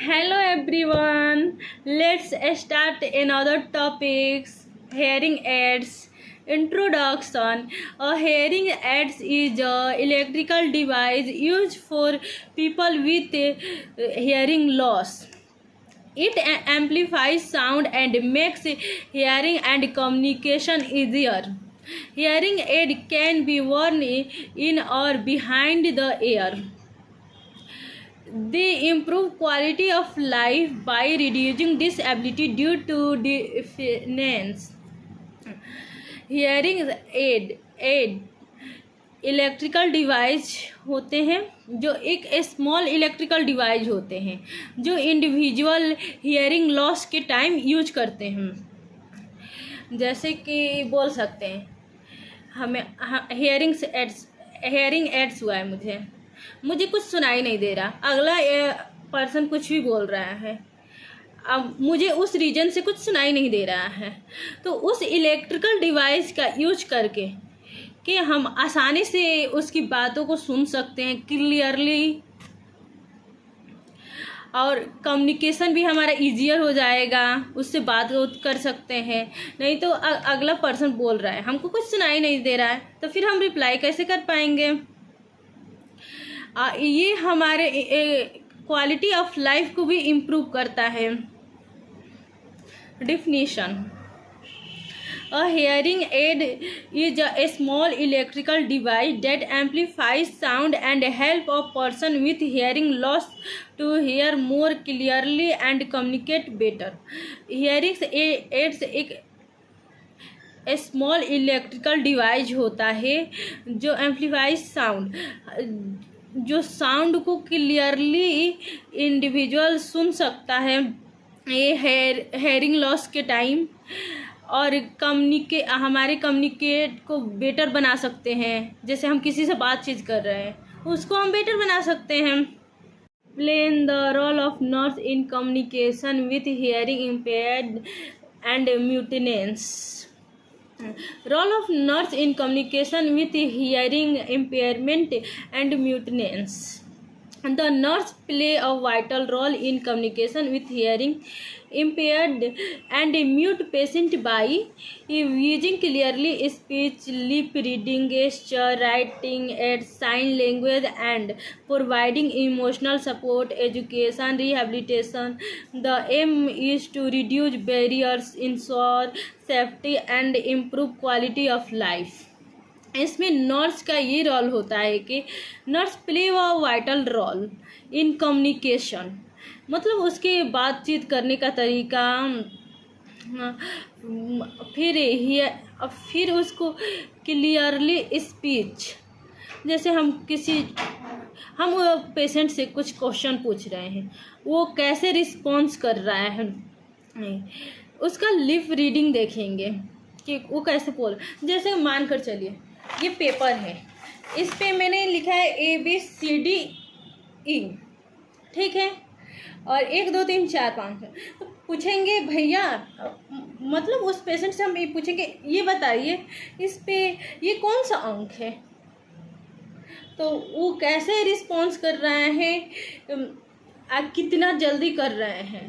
Hello everyone. Let's start another topics. Hearing aids. Introduction. A hearing aids is a electrical device used for people with hearing loss. It amplifies sound and makes hearing and communication easier. Hearing aid can be worn in or behind the ear. They improve quality of life by reducing disability due to deafness. Hearing aid electrical device होते हैं जो एक small electrical device होते हैं जो individual hearing loss के time use करते हैं। जैसे कि बोल सकते हैं हमें हेयरिंग एड्स हुआ है, मुझे कुछ सुनाई नहीं दे रहा, अगला पर्सन कुछ भी बोल रहा है, अब मुझे उस रीजन से कुछ सुनाई नहीं दे रहा है, तो उस इलेक्ट्रिकल डिवाइस का यूज करके कि हम आसानी से उसकी बातों को सुन सकते हैं क्लियरली, और कम्युनिकेशन भी हमारा ईजियर हो जाएगा, उससे बात कर सकते हैं। नहीं तो अगला पर्सन बोल रहा है, हमको कुछ सुनाई नहीं दे रहा है, तो फिर हम रिप्लाई कैसे कर पाएंगे। ये हमारे क्वालिटी ऑफ लाइफ को भी इम्प्रूव करता है। Definition: A hearing aid is a small electrical device that amplifies sound and help a person with hearing loss to hear more clearly and communicate better. Hearing aids एक small electrical device होता है जो amplifies sound, जो sound को clearly individual सुन सकता है ये hearing loss के टाइम, और हमारे कम्युनिकेट को बेटर बना सकते हैं। जैसे हम किसी से बातचीत कर रहे हैं उसको हम बेटर बना सकते हैं। Plain the role of nurse in communication with hearing impaired and muteness. Role of nurse in communication with hearing impairment and muteness. The nurse play a vital role in communication with hearing impaired and mute patient by using clearly speech, lip reading, gesture, writing, and sign language, and providing emotional support, education, rehabilitation. The aim is to reduce barriers, ensure safety, and improve quality of life. इसमें nurse का ये role होता है कि nurse play a vital role in communication, मतलब उसके बातचीत करने का तरीका, फिर उसको क्लियरली स्पीच। जैसे हम पेशेंट से कुछ क्वेश्चन पूछ रहे हैं, वो कैसे रिस्पॉन्स कर रहा है, उसका लिप रीडिंग देखेंगे कि वो कैसे बोल। जैसे मान कर चलिए ये पेपर है, इस पे मैंने लिखा है ABCDE, ठीक है, और 1 2 3 4 5 है। तो पूछेंगे भैया, मतलब उस पेशेंट से हम ये पूछेंगे ये बताइए इस पे ये कौन सा अंक है, तो वो कैसे रिस्पॉन्स कर रहे हैं, कितना जल्दी कर रहे हैं,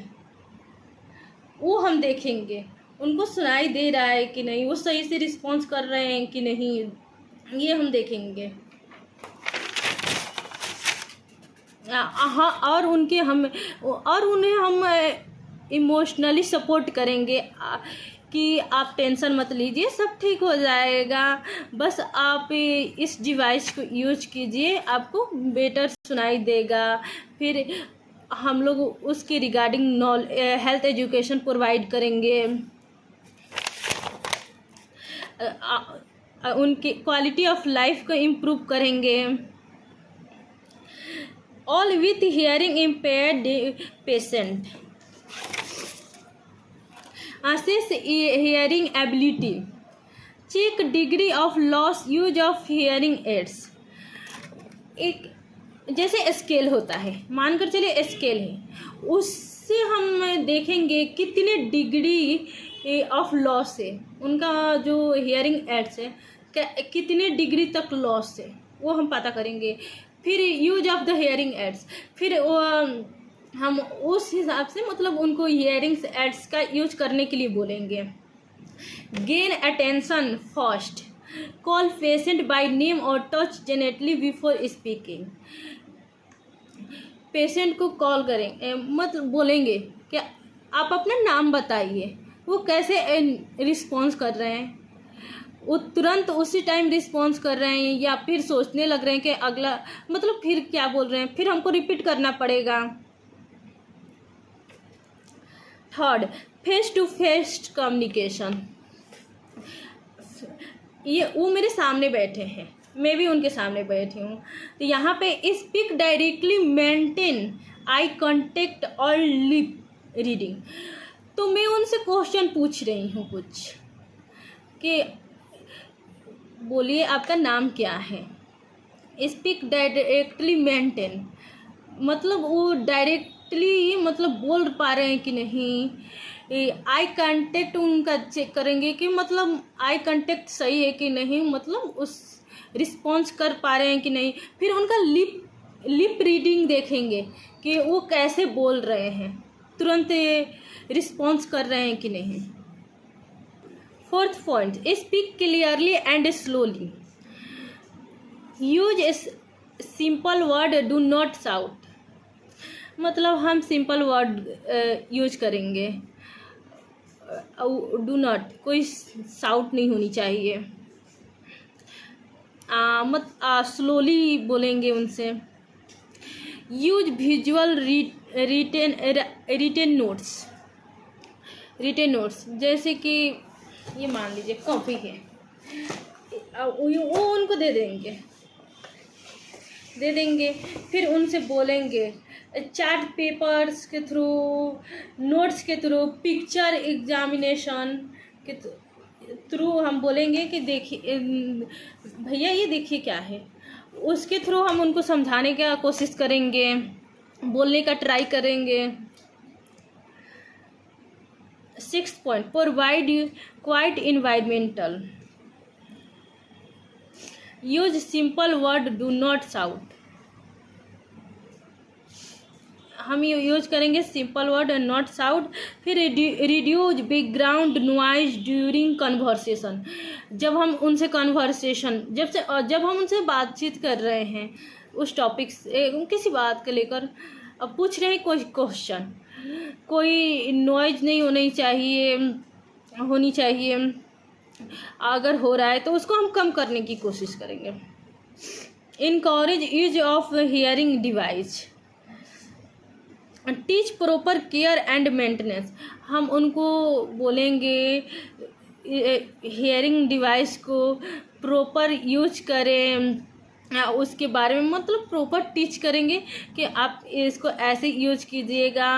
वो हम देखेंगे। उनको सुनाई दे रहा है कि नहीं, वो सही से रिस्पॉन्स कर रहे हैं कि नहीं, ये हम देखेंगे। हाँ, और उन्हें हम इमोशनली सपोर्ट करेंगे कि आप टेंशन मत लीजिए, सब ठीक हो जाएगा, बस आप इस डिवाइस को यूज कीजिए, आपको बेटर सुनाई देगा। फिर हम लोग उसके रिगार्डिंग हेल्थ एजुकेशन प्रोवाइड करेंगे, उनकी क्वालिटी ऑफ लाइफ को इम्प्रूव करेंगे। All with hearing impaired patient assess hearing ability, check degree of loss, use of hearing aids। एक जैसे स्केल होता है, मानकर चलिए स्केल है, उससे हम देखेंगे कितने डिग्री ऑफ लॉस है उनका, जो हियरिंग एड्स है कितने डिग्री तक लॉस है वो हम पता करेंगे। फिर use of the hearing aids, फिर हम उस हिसाब से मतलब उनको हियरिंग्स एड्स का यूज करने के लिए बोलेंगे। Gain attention first, call patient by name और टच जेनेटली बिफोर स्पीकिंग। पेशेंट को कॉल करें मतलब बोलेंगे कि आप अपना नाम बताइए, वो कैसे रिस्पॉन्स कर रहे हैं, वो तुरंत उसी टाइम रिस्पॉन्स कर रहे हैं या फिर सोचने लग रहे हैं कि अगला मतलब फिर क्या बोल रहे हैं, फिर हमको रिपीट करना पड़ेगा। Third, face to face communication. ये वो मेरे सामने बैठे हैं, मैं भी उनके सामने बैठी हूँ, तो यहाँ पे speak directly, maintain eye contact और लिप रीडिंग। तो मैं उनसे क्वेश्चन पूछ रही हूँ कुछ कि बोलिए आपका नाम क्या है। स्पीक डायरेक्टली, मेंटेन मतलब वो डायरेक्टली मतलब बोल पा रहे हैं कि नहीं। आई कांटेक्ट उनका चेक करेंगे कि मतलब आई कांटेक्ट सही है कि नहीं, मतलब उस रिस्पॉन्स कर पा रहे हैं कि नहीं। फिर उनका लिप रीडिंग देखेंगे कि वो कैसे बोल रहे हैं, तुरंत रिस्पॉन्स कर रहे हैं कि नहीं। Fourth point, speak clearly and slowly, use simple word, do not shout. मतलब हम सिंपल वर्ड यूज करेंगे, डू नॉट, कोई शाउट नहीं होनी चाहिए। स्लोली बोलेंगे उनसे। यूज विजुअल रिटेन नोट्स, जैसे कि ये मान लीजिए कॉपी है, वो उनको दे देंगे, फिर उनसे बोलेंगे चार्ट पेपर्स के थ्रू, नोट्स के थ्रू, पिक्चर एग्जामिनेशन के थ्रू हम बोलेंगे कि देखिए भैया ये देखिए क्या है। उसके थ्रू हम उनको समझाने का कोशिश करेंगे, बोलने का ट्राई करेंगे। Sixth point, provide quiet environmental, use simple word, do not shout. हम यूज करेंगे simple word and not shout. फिर reduce background noise during conversation, जब हम उनसे जब हम उनसे बातचीत कर रहे हैं उस टॉपिक से, किसी बात को लेकर अब पूछ रहे हैं कोई क्वेश्चन, कोई नॉइज नहीं होनी चाहिए। अगर हो रहा है तो उसको हम कम करने की कोशिश करेंगे। Encourage use of hearing device, teach proper care and maintenance. हम उनको बोलेंगे हियरिंग डिवाइस को प्रॉपर यूज करें, उसके बारे में मतलब प्रॉपर टीच करेंगे कि आप इसको ऐसे यूज कीजिएगा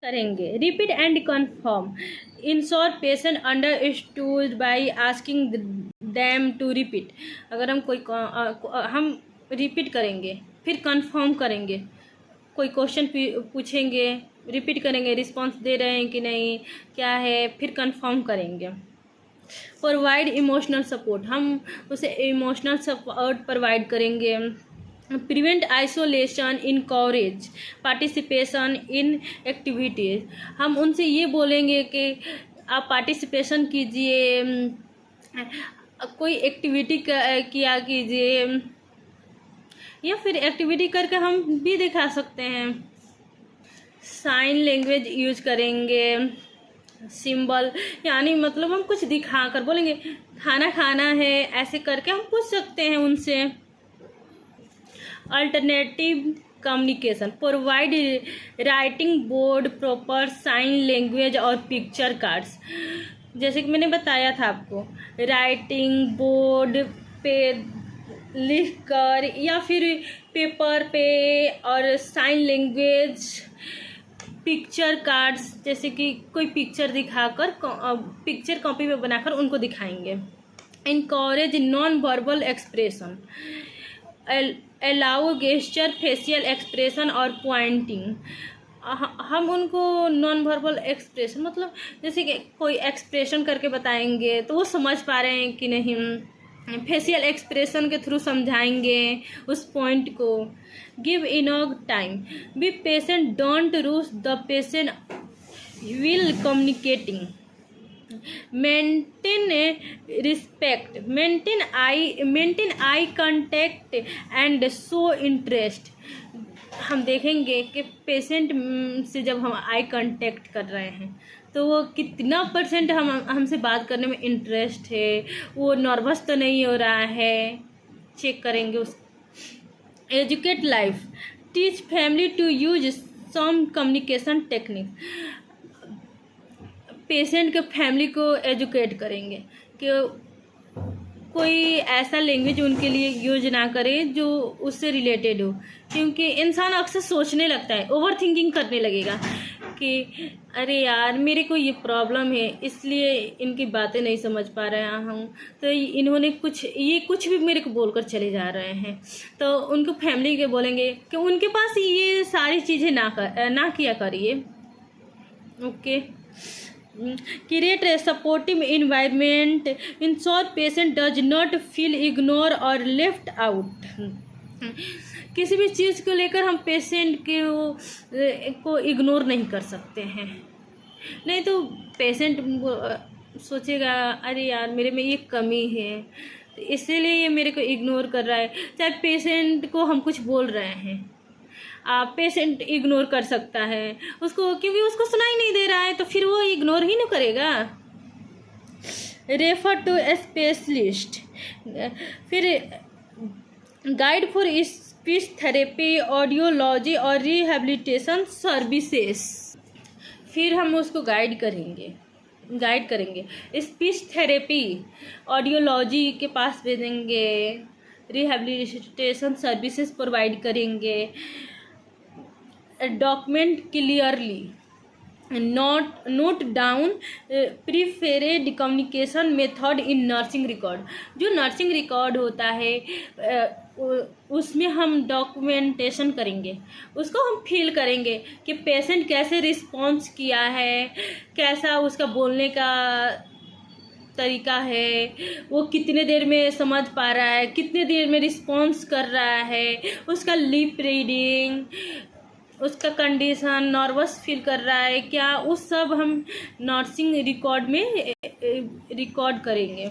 करेंगे। Repeat and confirm, ensure patient understood by asking them to repeat. अगर हम रिपीट करेंगे, फिर कंफर्म करेंगे, कोई क्वेश्चन पूछेंगे, रिपीट करेंगे, रिस्पांस दे रहे हैं कि नहीं, क्या है, फिर कंफर्म करेंगे। प्रोवाइड इमोशनल सपोर्ट, हम उसे इमोशनल सपोर्ट प्रोवाइड करेंगे। Prevent isolation, encourage participation in activities, हम उनसे ये बोलेंगे कि आप पार्टिसिपेशन कीजिए, कोई एक्टिविटी किया कीजिए, या फिर एक्टिविटी करके हम भी दिखा सकते हैं। साइन लैंग्वेज यूज करेंगे, सिंबल, यानी मतलब हम कुछ दिखा कर बोलेंगे खाना खाना है, ऐसे करके हम पूछ सकते हैं उनसे। Alternative communication, provide writing board, proper sign language और पिक्चर कार्ड्स। जैसे कि मैंने बताया था आपको, राइटिंग बोर्ड पे लिख कर या फिर पेपर पे, और साइन लैंग्वेज, पिक्चर कार्ड्स, जैसे कि कोई पिक्चर दिखाकर पिक्चर कॉपी में बनाकर उनको दिखाएंगे। Encourage non verbal expression, allow gesture, facial expression और पॉइंटिंग। हम उनको नॉन वर्बल एक्सप्रेशन मतलब जैसे कि कोई एक्सप्रेशन करके बताएंगे तो वो समझ पा रहे हैं कि नहीं, फेशियल एक्सप्रेशन के थ्रू समझाएंगे उस पॉइंट को। Give enough time, be patient, don't rush the patient will communicating. Maintain respect, maintain eye contact and show interest. हम देखेंगे कि पेशेंट से जब हम आई कांटेक्ट कर रहे हैं तो वो कितना % हमसे बात करने में इंटरेस्ट है, वो नर्वस तो नहीं हो रहा है, चेक करेंगे उस। Educate life, teach family to use some communication technique. Patient के फैमिली को एजुकेट करेंगे कि कोई ऐसा लैंग्वेज उनके लिए यूज ना करें जो उससे रिलेटेड हो, क्योंकि इंसान अक्सर सोचने लगता है, ओवर थिंकिंग करने लगेगा कि अरे यार मेरे को ये प्रॉब्लम है इसलिए इनकी बातें नहीं समझ पा रहा हूँ, तो इन्होंने कुछ भी मेरे को बोलकर चले जा रहे हैं। तो उनको फैमिली के बोलेंगे कि उनके पास ये सारी चीज़ें ना किया करिए। Okay. Create a supportive environment, ensure patient does not feel ignore और लेफ्ट आउट। किसी भी चीज़ को लेकर हम पेशेंट को इग्नोर नहीं कर सकते हैं, नहीं तो पेशेंट सोचेगा अरे यार मेरे में ये कमी है तो इसीलिए ये मेरे को इग्नोर कर रहा है। चाहे पेशेंट को हम कुछ बोल रहे हैं, पेशेंट इग्नोर कर सकता है उसको, क्योंकि उसको सुनाई नहीं दे रहा है, तो फिर वो इग्नोर ही ना करेगा। रेफर टू स्पेशलिस्ट, फिर guide for speech therapy, audiology और रिहेबिलिटेशन सर्विसेज। फिर हम उसको गाइड करेंगे स्पीच थेरेपी, ऑडियोलॉजी के पास भेजेंगे, रिहेबिलिटेशन सर्विसेज प्रोवाइड करेंगे। Document clearly, note down preferred communication method in nursing record. जो नर्सिंग रिकॉर्ड होता है उसमें हम डॉक्यूमेंटेशन करेंगे, उसको हम फील करेंगे कि पेशेंट कैसे रिस्पॉन्स किया है, कैसा उसका बोलने का तरीका है, वो कितने देर में समझ पा रहा है, कितने देर में रिस्पॉन्स कर रहा है, उसका लिप रीडिंग, उसका कंडीशन, नर्वस फील कर रहा है क्या, उस सब हम नर्सिंग रिकॉर्ड में रिकॉर्ड करेंगे।